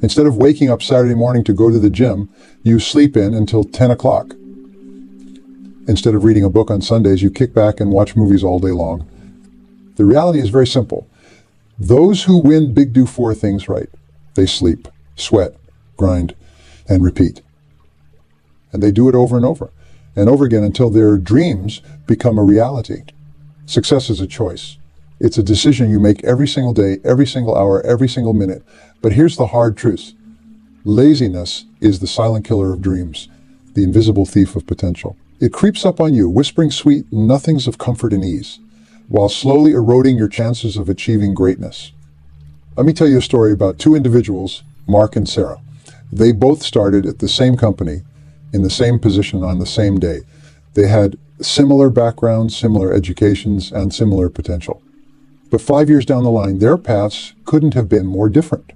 Instead of waking up Saturday morning to go to the gym, you sleep in until 10 o'clock. Instead of reading a book on Sundays, you kick back and watch movies all day long. The reality is very simple. Those who win big do four things right. They sleep, sweat, grind, and repeat. And they do it over and over again until their dreams become a reality. Success is a choice. It's a decision you make every single day, every single hour, every single minute. But here's the hard truth. Laziness is the silent killer of dreams, the invisible thief of potential. It creeps up on you, whispering sweet nothings of comfort and ease, while slowly eroding your chances of achieving greatness. Let me tell you a story about two individuals, Mark and Sarah. They both started at the same company, in the same position on the same day. They had similar backgrounds, similar educations, and similar potential. But 5 years down the line, their paths couldn't have been more different.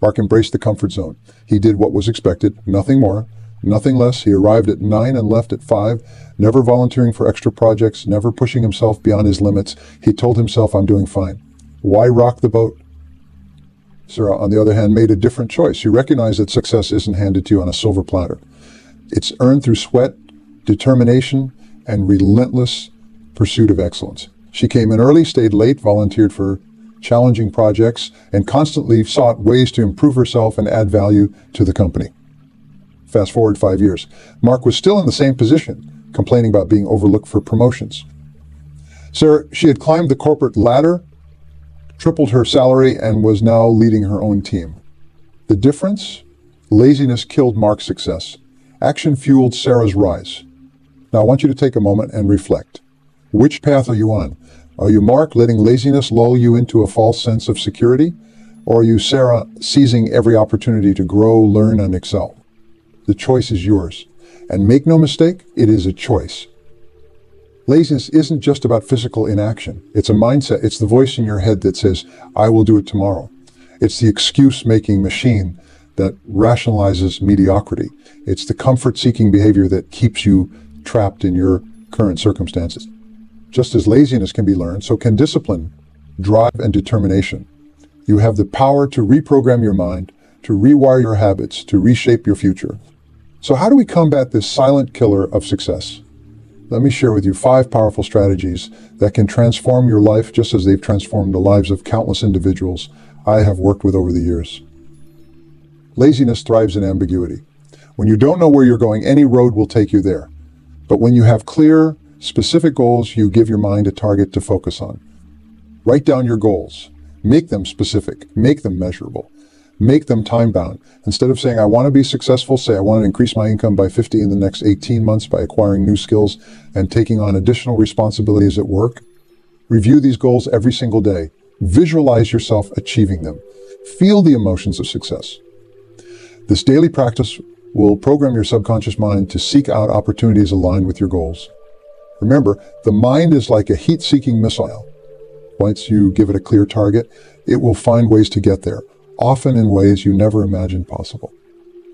Mark embraced the comfort zone. He did what was expected, nothing more, nothing less. He arrived at 9 and left at 5, never volunteering for extra projects, never pushing himself beyond his limits. He told himself, I'm doing fine. Why rock the boat? Sarah, on the other hand, made a different choice. She recognized that success isn't handed to you on a silver platter. It's earned through sweat, determination, and relentless pursuit of excellence. She came in early, stayed late, volunteered for challenging projects, and constantly sought ways to improve herself and add value to the company. Fast forward 5 years. Mark was still in the same position, complaining about being overlooked for promotions. Sarah, she had climbed the corporate ladder, tripled her salary, and was now leading her own team. The difference? Laziness killed Mark's success. Action fueled Sarah's rise. Now I want you to take a moment and reflect. Which path are you on? Are you Mark, letting laziness lull you into a false sense of security? Or are you Sarah, seizing every opportunity to grow, learn, and excel? The choice is yours. And make no mistake, it is a choice. Laziness isn't just about physical inaction. It's a mindset. It's the voice in your head that says, I will do it tomorrow. It's the excuse-making machine that rationalizes mediocrity. It's the comfort-seeking behavior that keeps you trapped in your current circumstances. Just as laziness can be learned, so can discipline, drive, and determination. You have the power to reprogram your mind, to rewire your habits, to reshape your future. So how do we combat this silent killer of success? Let me share with you 5 powerful strategies that can transform your life just as they've transformed the lives of countless individuals I have worked with over the years. Laziness thrives in ambiguity. When you don't know where you're going, any road will take you there. But when you have clear, specific goals, you give your mind a target to focus on. Write down your goals. Make them specific. Make them measurable. Make them time-bound. Instead of saying, I want to be successful, say, I want to increase my income by 50 in the next 18 months by acquiring new skills and taking on additional responsibilities at work. Review these goals every single day. Visualize yourself achieving them. Feel the emotions of success. This daily practice will program your subconscious mind to seek out opportunities aligned with your goals. Remember, the mind is like a heat-seeking missile. Once you give it a clear target, it will find ways to get there, often in ways you never imagined possible.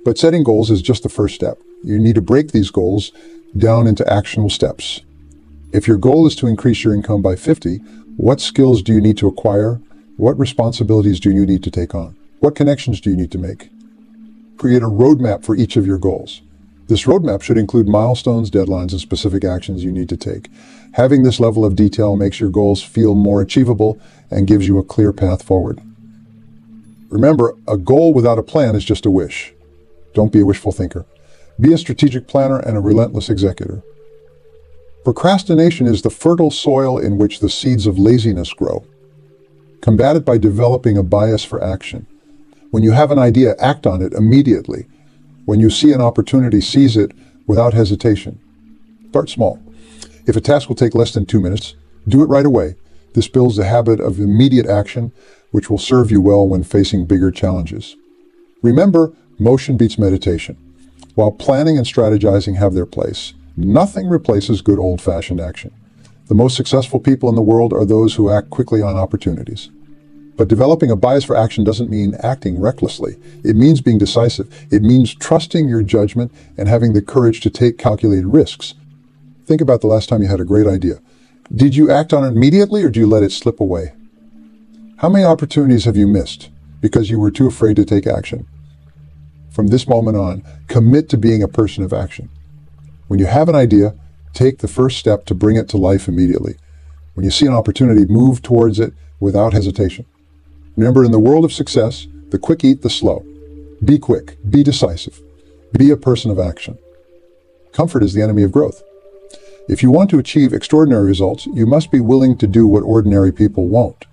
But setting goals is just the first step. You need to break these goals down into actionable steps. If your goal is to increase your income by 50, what skills do you need to acquire? What responsibilities do you need to take on? What connections do you need to make? Create a roadmap for each of your goals. This roadmap should include milestones, deadlines, and specific actions you need to take. Having this level of detail makes your goals feel more achievable and gives you a clear path forward. Remember, a goal without a plan is just a wish. Don't be a wishful thinker. Be a strategic planner and a relentless executor. Procrastination is the fertile soil in which the seeds of laziness grow. Combat it by developing a bias for action. When you have an idea, act on it immediately. When you see an opportunity, seize it without hesitation. Start small. If a task will take less than 2 minutes, do it right away. This builds the habit of immediate action, which will serve you well when facing bigger challenges. Remember, motion beats meditation. While planning and strategizing have their place, nothing replaces good old-fashioned action. The most successful people in the world are those who act quickly on opportunities. But developing a bias for action doesn't mean acting recklessly. It means being decisive. It means trusting your judgment and having the courage to take calculated risks. Think about the last time you had a great idea. Did you act on it immediately or do you let it slip away? How many opportunities have you missed because you were too afraid to take action. From this moment on, commit to being a person of action. When you have an idea, take the first step to bring it to life immediately. When you see an opportunity, move towards it without hesitation. Remember, in the world of success, the quick eat the slow. Be quick, be decisive, be a person of action. Comfort is the enemy of growth. If you want to achieve extraordinary results, you must be willing to do what ordinary people won't.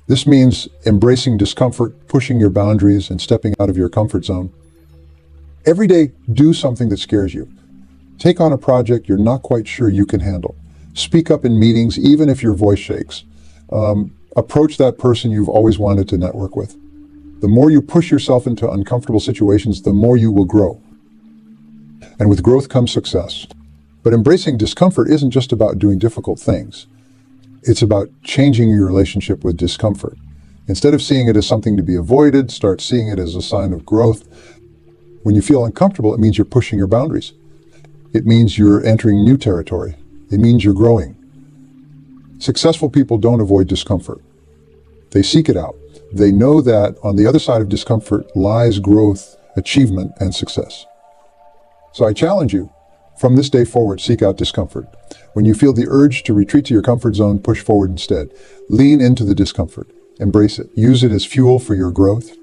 This means embracing discomfort, pushing your boundaries, and stepping out of your comfort zone. Every day, do something that scares you. Take on a project you're not quite sure you can handle. Speak up in meetings, even if your voice shakes. Approach that person you've always wanted to network with. The more you push yourself into uncomfortable situations, the more you will grow. And with growth comes success. But embracing discomfort isn't just about doing difficult things. It's about changing your relationship with discomfort. Instead of seeing it as something to be avoided, start seeing it as a sign of growth. When you feel uncomfortable, it means you're pushing your boundaries. It means you're entering new territory. It means you're growing. Successful people don't avoid discomfort. They seek it out. They know that on the other side of discomfort lies growth, achievement, and success. So I challenge you, from this day forward, seek out discomfort. When you feel the urge to retreat to your comfort zone, push forward instead. Lean into the discomfort. Embrace it. Use it as fuel for your growth.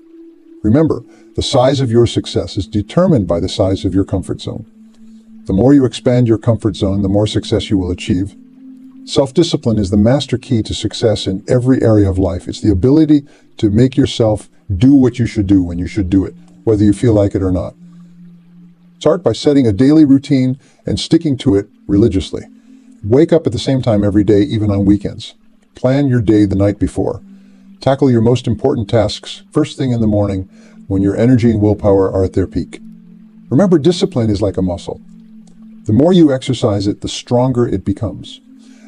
Remember, the size of your success is determined by the size of your comfort zone. The more you expand your comfort zone, the more success you will achieve. Self-discipline is the master key to success in every area of life. It's the ability to make yourself do what you should do when you should do it, whether you feel like it or not. Start by setting a daily routine and sticking to it religiously. Wake up at the same time every day, even on weekends. Plan your day the night before. Tackle your most important tasks first thing in the morning when your energy and willpower are at their peak. Remember, discipline is like a muscle. The more you exercise it, the stronger it becomes.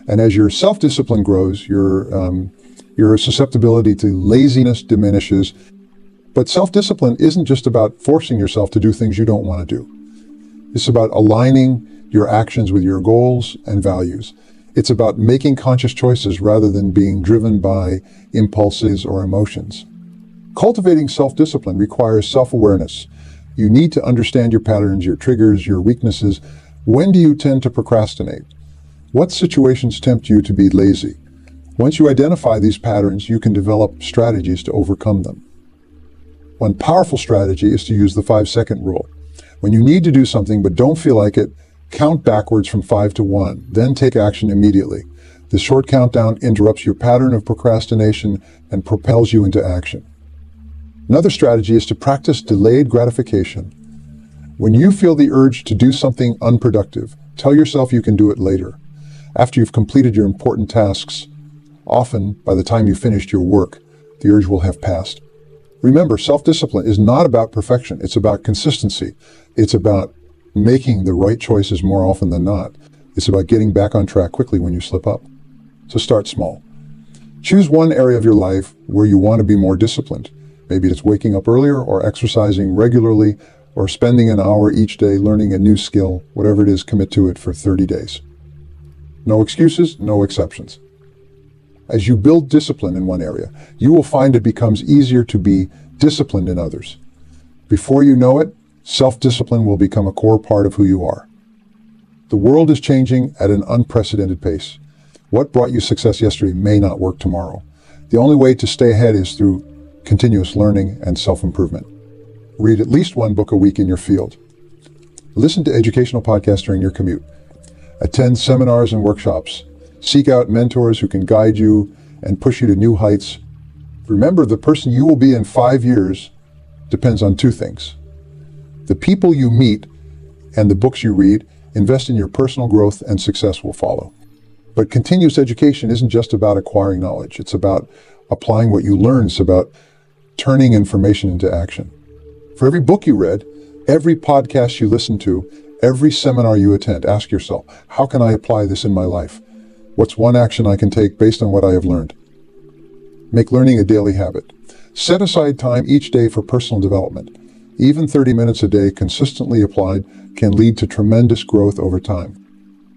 And as your self-discipline grows, your susceptibility to laziness diminishes. But self-discipline isn't just about forcing yourself to do things you don't want to do. It's about aligning your actions with your goals and values. It's about making conscious choices rather than being driven by impulses or emotions. Cultivating self-discipline requires self-awareness. You need to understand your patterns, your triggers, your weaknesses. When do you tend to procrastinate? What situations tempt you to be lazy? Once you identify these patterns, you can develop strategies to overcome them. One powerful strategy is to use the 5-second rule. When you need to do something but don't feel like it, count backwards from 5 to 1, then take action immediately. This short countdown interrupts your pattern of procrastination and propels you into action. Another strategy is to practice delayed gratification. When you feel the urge to do something unproductive, tell yourself you can do it later. After you've completed your important tasks, often by the time you finished your work, the urge will have passed. Remember, self-discipline is not about perfection. It's about consistency. It's about making the right choices more often than not. It's about getting back on track quickly when you slip up. So start small. Choose one area of your life where you want to be more disciplined. Maybe it's waking up earlier or exercising regularly or spending an hour each day learning a new skill. Whatever it is, commit to it for 30 days. No excuses, no exceptions. As you build discipline in one area, you will find it becomes easier to be disciplined in others. Before you know it, self-discipline will become a core part of who you are. The world is changing at an unprecedented pace. What brought you success yesterday may not work tomorrow. The only way to stay ahead is through continuous learning and self-improvement. Read at least one book a week in your field. Listen to educational podcasts during your commute. Attend seminars and workshops. Seek out mentors who can guide you and push you to new heights. Remember, the person you will be in 5 years depends on 2 things. The people you meet and the books you read. Invest in your personal growth and success will follow. But continuous education isn't just about acquiring knowledge. It's about applying what you learn. It's about turning information into action. For every book you read, every podcast you listen to, every seminar you attend, ask yourself, how can I apply this in my life? What's one action I can take based on what I have learned? Make learning a daily habit. Set aside time each day for personal development. Even 30 minutes a day consistently applied can lead to tremendous growth over time.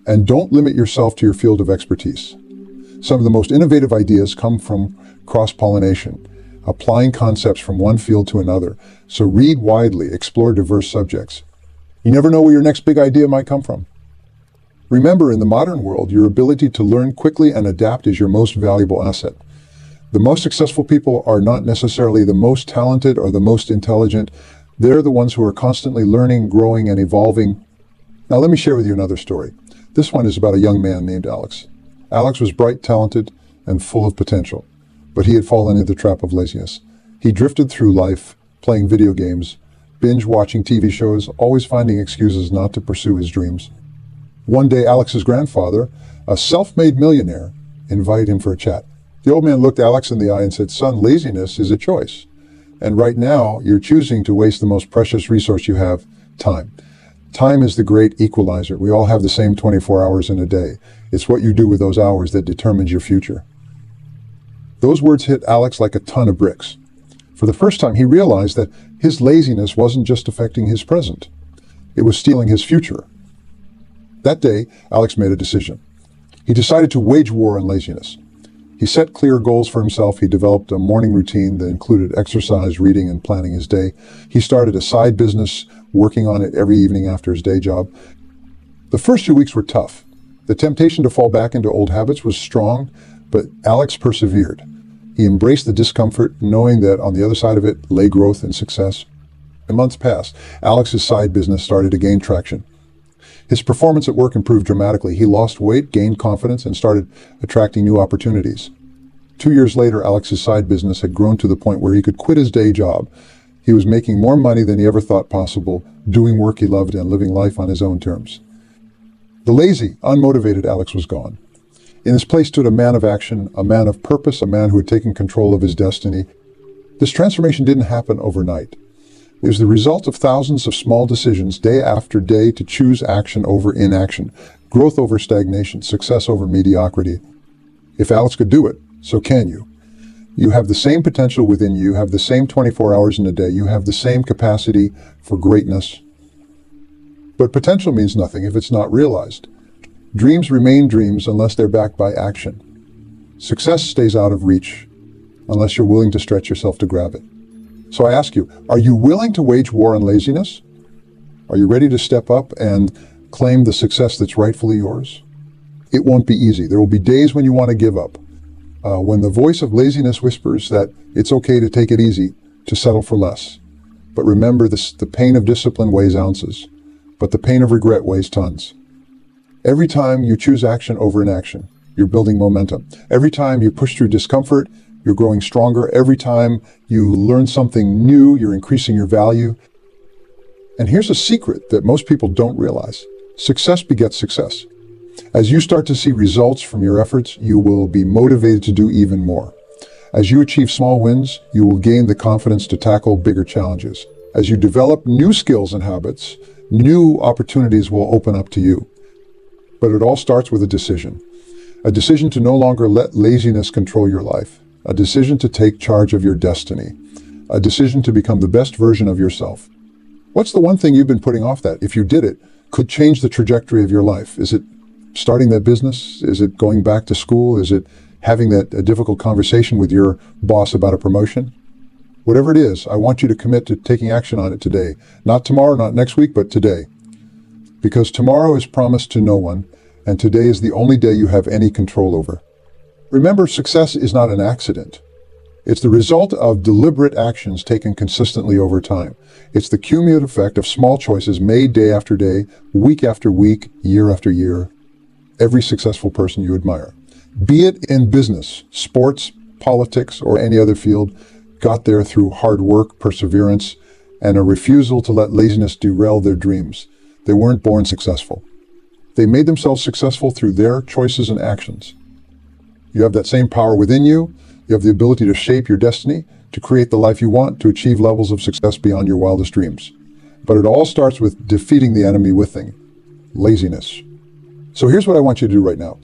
And don't limit yourself to your field of expertise. Some of the most innovative ideas come from cross-pollination. applying concepts from one field to another. So read widely, explore diverse subjects. You never know where your next big idea might come from. Remember, in the modern world, your ability to learn quickly and adapt is your most valuable asset. The most successful people are not necessarily the most talented or the most intelligent. They're the ones who are constantly learning, growing, and evolving. Now, let me share with you another story. This one is about a young man named Alex. Alex was bright, talented, and full of potential, but he had fallen into the trap of laziness. He drifted through life, playing video games, binge watching TV shows, always finding excuses not to pursue his dreams. One day, Alex's grandfather, a self-made millionaire, invited him for a chat. The old man looked Alex in the eye and said, "Son, laziness is a choice. And right now, you're choosing to waste the most precious resource you have, time. Time is the great equalizer. We all have the same 24 hours in a day. It's what you do with those hours that determines your future." Those words hit Alex like a ton of bricks. For the first time, he realized that his laziness wasn't just affecting his present. It was stealing his future. That day, Alex made a decision. He decided to wage war on laziness. He set clear goals for himself. He developed a morning routine that included exercise, reading, and planning his day. He started a side business, working on it every evening after his day job. The first 2 weeks were tough. The temptation to fall back into old habits was strong, but Alex persevered. He embraced the discomfort, knowing that on the other side of it lay growth and success. And months passed. Alex's side business started to gain traction. His performance at work improved dramatically. He lost weight, gained confidence, and started attracting new opportunities. 2 years later, Alex's side business had grown to the point where he could quit his day job. He was making more money than he ever thought possible, doing work he loved and living life on his own terms. The lazy, unmotivated Alex was gone. In his place stood a man of action, a man of purpose, a man who had taken control of his destiny. This transformation didn't happen overnight. It was the result of thousands of small decisions day after day to choose action over inaction, growth over stagnation, success over mediocrity. If Alex could do it, so can you. You have the same potential within you, have the same 24 hours in a day, you have the same capacity for greatness. But potential means nothing if it's not realized. Dreams remain dreams unless they're backed by action. Success stays out of reach unless you're willing to stretch yourself to grab it. So I ask you, are you willing to wage war on laziness? Are you ready to step up and claim the success that's rightfully yours? It won't be easy. There will be days when you want to give up. When the voice of laziness whispers that it's okay to take it easy, to settle for less. But remember this, the pain of discipline weighs ounces, but the pain of regret weighs tons. Every time you choose action over inaction, you're building momentum. Every time you push through discomfort, you're growing stronger. Every time you learn something new, you're increasing your value. And here's a secret that most people don't realize. Success begets success. As you start to see results from your efforts, you will be motivated to do even more. As you achieve small wins, you will gain the confidence to tackle bigger challenges. As you develop new skills and habits, new opportunities will open up to you. But it all starts with a decision. A decision to no longer let laziness control your life. A decision to take charge of your destiny. A decision to become the best version of yourself. What's the one thing you've been putting off that, if you did it, could change the trajectory of your life? Is it starting that business? Is it going back to school? Is it having that difficult conversation with your boss about a promotion? Whatever it is, I want you to commit to taking action on it today. Not tomorrow, not next week, but today. Because tomorrow is promised to no one, and today is the only day you have any control over. Remember, success is not an accident. It's the result of deliberate actions taken consistently over time. It's the cumulative effect of small choices made day after day, week after week, year after year. Every successful person you admire, be it in business, sports, politics, or any other field, got there through hard work, perseverance, and a refusal to let laziness derail their dreams. They weren't born successful. They made themselves successful through their choices and actions. You have that same power within you. You have the ability to shape your destiny, to create the life you want, to achieve levels of success beyond your wildest dreams. But it all starts with defeating the enemy within, laziness. So here's what I want you to do right now.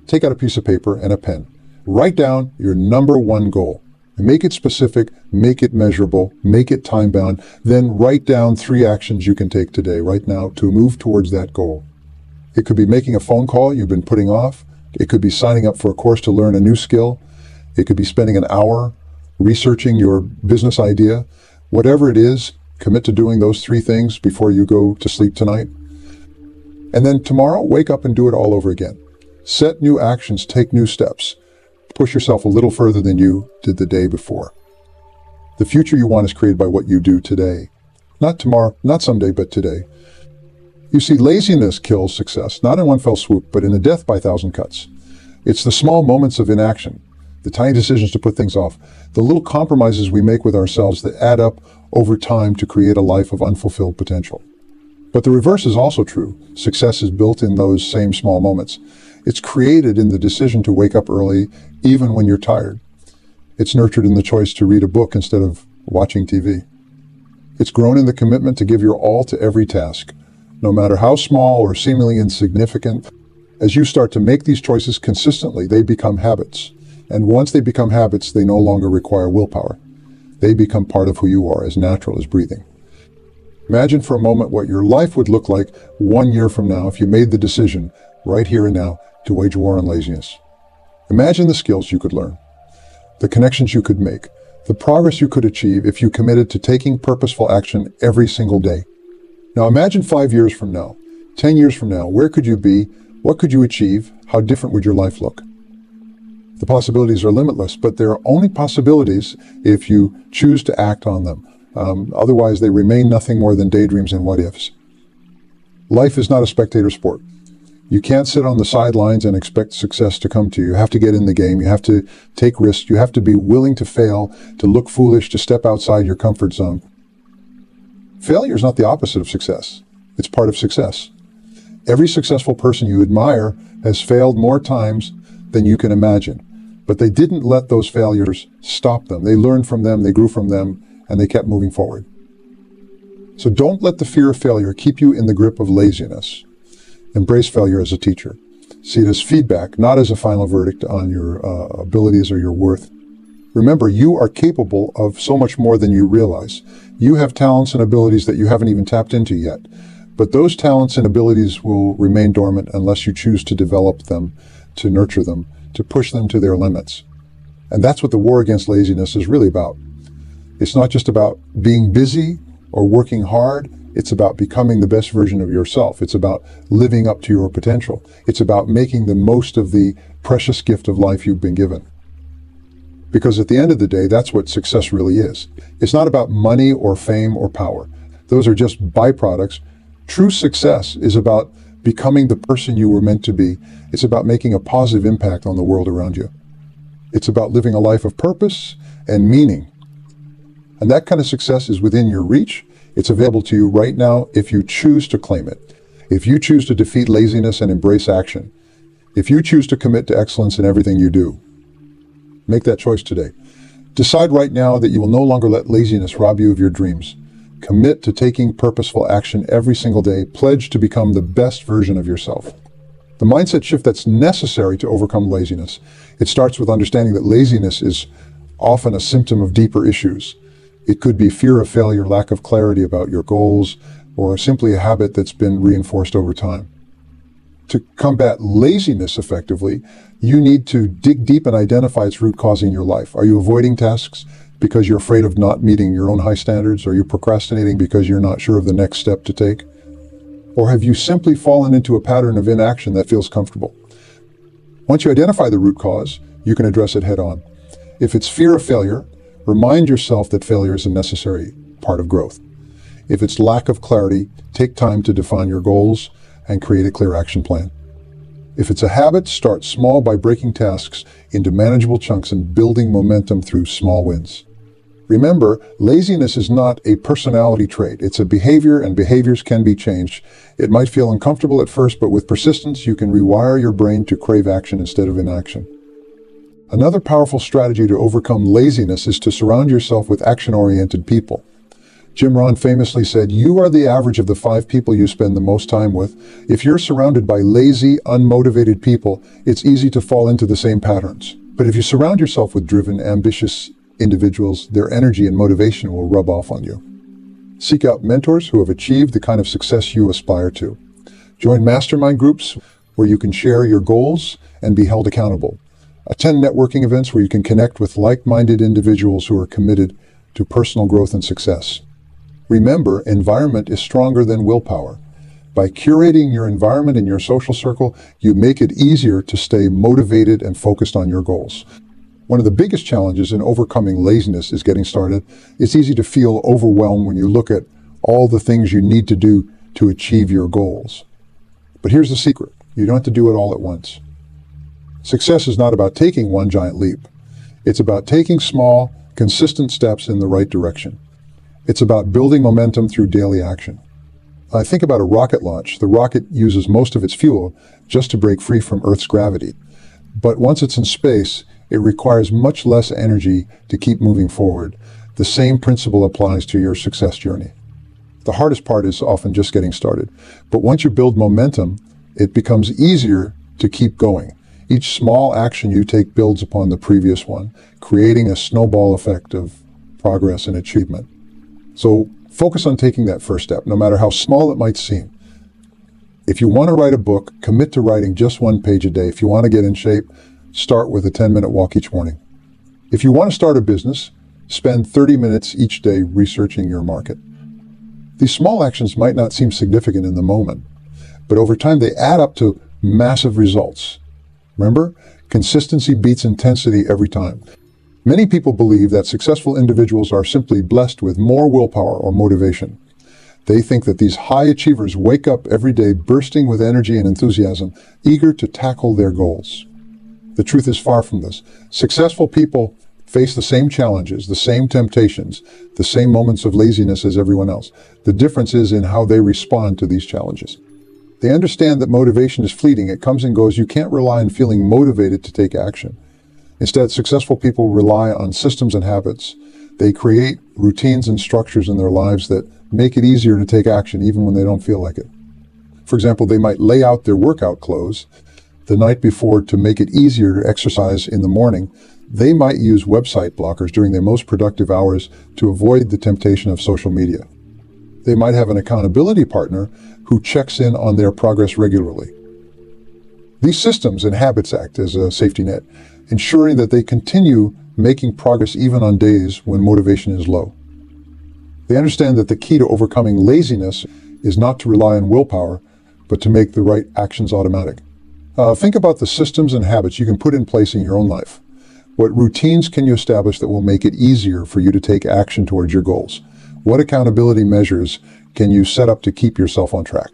Take out a piece of paper and a pen. Write down your number one goal. Make it specific, make it measurable, make it time-bound. Then write down 3 actions you can take today, right now, to move towards that goal. It could be making a phone call you've been putting off. It could be signing up for a course to learn a new skill. It could be spending an hour researching your business idea. Whatever it is, commit to doing those 3 things before you go to sleep tonight. And then tomorrow, wake up and do it all over again. Set new actions, take new steps. Push yourself a little further than you did the day before. The future you want is created by what you do today. Not tomorrow, not someday, but today. You see, laziness kills success, not in one fell swoop, but in a death by 1,000 cuts. It's the small moments of inaction, the tiny decisions to put things off, the little compromises we make with ourselves that add up over time to create a life of unfulfilled potential. But the reverse is also true. Success is built in those same small moments. It's created in the decision to wake up early, even when you're tired. It's nurtured in the choice to read a book instead of watching TV. It's grown in the commitment to give your all to every task, no matter how small or seemingly insignificant. As you start to make these choices consistently, they become habits. And once they become habits, they no longer require willpower. They become part of who you are, as natural as breathing. Imagine for a moment what your life would look like 1 year from now if you made the decision, right here and now, to wage war on laziness. Imagine the skills you could learn, the connections you could make, the progress you could achieve if you committed to taking purposeful action every single day. Now imagine 5 years from now, 10 years from now, where could you be? What could you achieve? How different would your life look? The possibilities are limitless, but they're only possibilities if you choose to act on them. Otherwise, they remain nothing more than daydreams and what-ifs. Life is not a spectator sport. You can't sit on the sidelines and expect success to come to you. You have to get in the game. You have to take risks. You have to be willing to fail, to look foolish, to step outside your comfort zone. Failure is not the opposite of success. It's part of success. Every successful person you admire has failed more times than you can imagine. But they didn't let those failures stop them. They learned from them, they grew from them, and they kept moving forward. So don't let the fear of failure keep you in the grip of laziness. Embrace failure as a teacher. See it as feedback, not as a final verdict on your abilities or your worth. Remember, you are capable of so much more than you realize. You have talents and abilities that you haven't even tapped into yet. But those talents and abilities will remain dormant unless you choose to develop them, to nurture them, to push them to their limits. And that's what the war against laziness is really about. It's not just about being busy or working hard. It's about becoming the best version of yourself. It's about living up to your potential. It's about making the most of the precious gift of life you've been given. Because at the end of the day, that's what success really is. It's not about money or fame or power. Those are just byproducts. True success is about becoming the person you were meant to be. It's about making a positive impact on the world around you. It's about living a life of purpose and meaning. And that kind of success is within your reach. It's available to you right now if you choose to claim it. If you choose to defeat laziness and embrace action. If you choose to commit to excellence in everything you do. Make that choice today. Decide right now that you will no longer let laziness rob you of your dreams. Commit to taking purposeful action every single day. Pledge to become the best version of yourself. The mindset shift that's necessary to overcome laziness. It starts with understanding that laziness is often a symptom of deeper issues. It could be fear of failure, lack of clarity about your goals, or simply a habit that's been reinforced over time. To combat laziness effectively, you need to dig deep and identify its root cause in your life. Are you avoiding tasks because you're afraid of not meeting your own high standards? Are you procrastinating because you're not sure of the next step to take? Or have you simply fallen into a pattern of inaction that feels comfortable? Once you identify the root cause, you can address it head on. If it's fear of failure, remind yourself that failure is a necessary part of growth. If it's lack of clarity, take time to define your goals and create a clear action plan. If it's a habit, start small by breaking tasks into manageable chunks and building momentum through small wins. Remember, laziness is not a personality trait. It's a behavior, and behaviors can be changed. It might feel uncomfortable at first, but with persistence, you can rewire your brain to crave action instead of inaction. Another powerful strategy to overcome laziness is to surround yourself with action-oriented people. Jim Rohn famously said, "You are the average of the 5 people you spend the most time with." If you're surrounded by lazy, unmotivated people, it's easy to fall into the same patterns. But if you surround yourself with driven, ambitious individuals, their energy and motivation will rub off on you. Seek out mentors who have achieved the kind of success you aspire to. Join mastermind groups where you can share your goals and be held accountable. Attend networking events where you can connect with like-minded individuals who are committed to personal growth and success. Remember, environment is stronger than willpower. By curating your environment and your social circle, you make it easier to stay motivated and focused on your goals. One of the biggest challenges in overcoming laziness is getting started. It's easy to feel overwhelmed when you look at all the things you need to do to achieve your goals. But here's the secret. You don't have to do it all at once. Success is not about taking one giant leap. It's about taking small, consistent steps in the right direction. It's about building momentum through daily action. I think about a rocket launch. The rocket uses most of its fuel just to break free from Earth's gravity. But once it's in space, it requires much less energy to keep moving forward. The same principle applies to your success journey. The hardest part is often just getting started. But once you build momentum, it becomes easier to keep going. Each small action you take builds upon the previous one, creating a snowball effect of progress and achievement. So focus on taking that first step, no matter how small it might seem. If you want to write a book, commit to writing just one page a day. If you want to get in shape, start with a 10-minute walk each morning. If you want to start a business, spend 30 minutes each day researching your market. These small actions might not seem significant in the moment, but over time they add up to massive results. Remember, consistency beats intensity every time. Many people believe that successful individuals are simply blessed with more willpower or motivation. They think that these high achievers wake up every day bursting with energy and enthusiasm, eager to tackle their goals. The truth is far from this. Successful people face the same challenges, the same temptations, the same moments of laziness as everyone else. The difference is in how they respond to these challenges. They understand that motivation is fleeting. It comes and goes. You can't rely on feeling motivated to take action. Instead, successful people rely on systems and habits. They create routines and structures in their lives that make it easier to take action even when they don't feel like it. For example, they might lay out their workout clothes the night before to make it easier to exercise in the morning. They might use website blockers during their most productive hours to avoid the temptation of social media. They might have an accountability partner who checks in on their progress regularly. These systems and habits act as a safety net, ensuring that they continue making progress even on days when motivation is low. They understand that the key to overcoming laziness is not to rely on willpower, but to make the right actions automatic. Think about the systems and habits you can put in place in your own life. What routines can you establish that will make it easier for you to take action towards your goals? What accountability measures can you set up to keep yourself on track?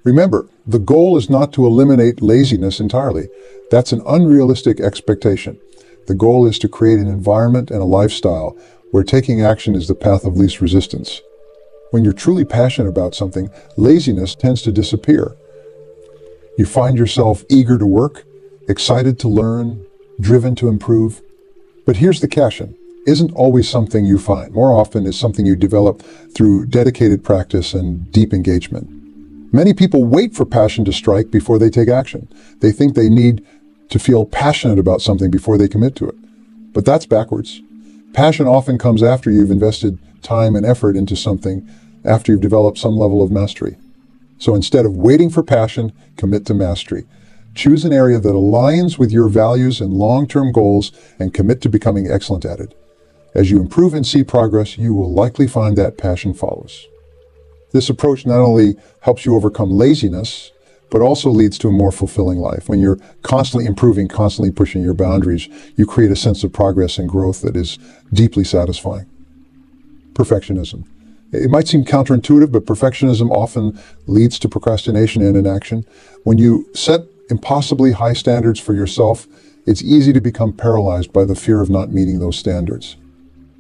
Remember, the goal is not to eliminate laziness entirely. That's an unrealistic expectation. The goal is to create an environment and a lifestyle where taking action is the path of least resistance. When you're truly passionate about something, laziness tends to disappear. You find yourself eager to work, excited to learn, driven to improve. But here's the catch: isn't always something you find. More often, it's something you develop through dedicated practice and deep engagement. Many people wait for passion to strike before they take action. They think they need to feel passionate about something before they commit to it. But that's backwards. Passion often comes after you've invested time and effort into something, after you've developed some level of mastery. So instead of waiting for passion, commit to mastery. Choose an area that aligns with your values and long-term goals and commit to becoming excellent at it. As you improve and see progress, you will likely find that passion follows. This approach not only helps you overcome laziness, but also leads to a more fulfilling life. When you're constantly improving, constantly pushing your boundaries, you create a sense of progress and growth that is deeply satisfying. Perfectionism. It might seem counterintuitive, but perfectionism often leads to procrastination and inaction. When you set impossibly high standards for yourself, it's easy to become paralyzed by the fear of not meeting those standards.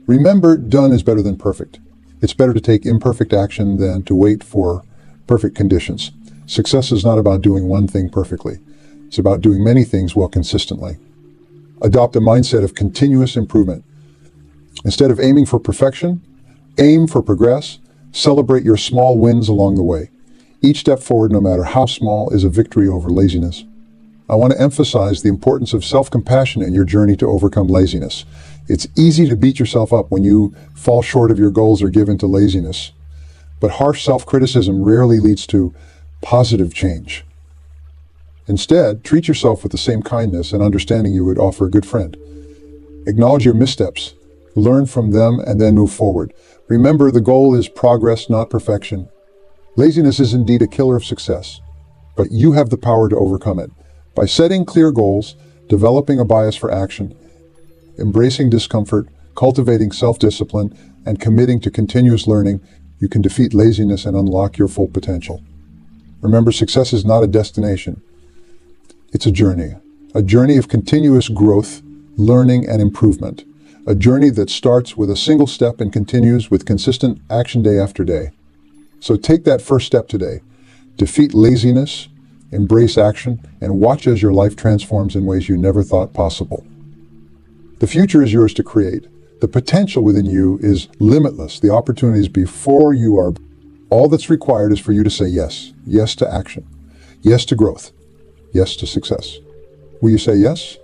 Remember, done is better than perfect. It's better to take imperfect action than to wait for perfect conditions. Success is not about doing one thing perfectly. It's about doing many things well consistently. Adopt a mindset of continuous improvement. Instead of aiming for perfection, aim for progress. Celebrate your small wins along the way. Each step forward, no matter how small, is a victory over laziness. I want to emphasize the importance of self-compassion in your journey to overcome laziness. It's easy to beat yourself up when you fall short of your goals or give in to laziness. But harsh self-criticism rarely leads to positive change. Instead, treat yourself with the same kindness and understanding you would offer a good friend. Acknowledge your missteps, learn from them, and then move forward. Remember, the goal is progress, not perfection. Laziness is indeed a killer of success, but you have the power to overcome it. By setting clear goals, developing a bias for action, embracing discomfort, cultivating self-discipline, and committing to continuous learning, you can defeat laziness and unlock your full potential. Remember, success is not a destination. It's a journey of continuous growth, learning, and improvement. A journey that starts with a single step and continues with consistent action day after day. So take that first step today. Defeat laziness, embrace action, and watch as your life transforms in ways you never thought possible. The future is yours to create. The potential within you is limitless. The opportunities before you are. All that's required is for you to say yes. Yes to action. Yes to growth. Yes to success. Will you say yes?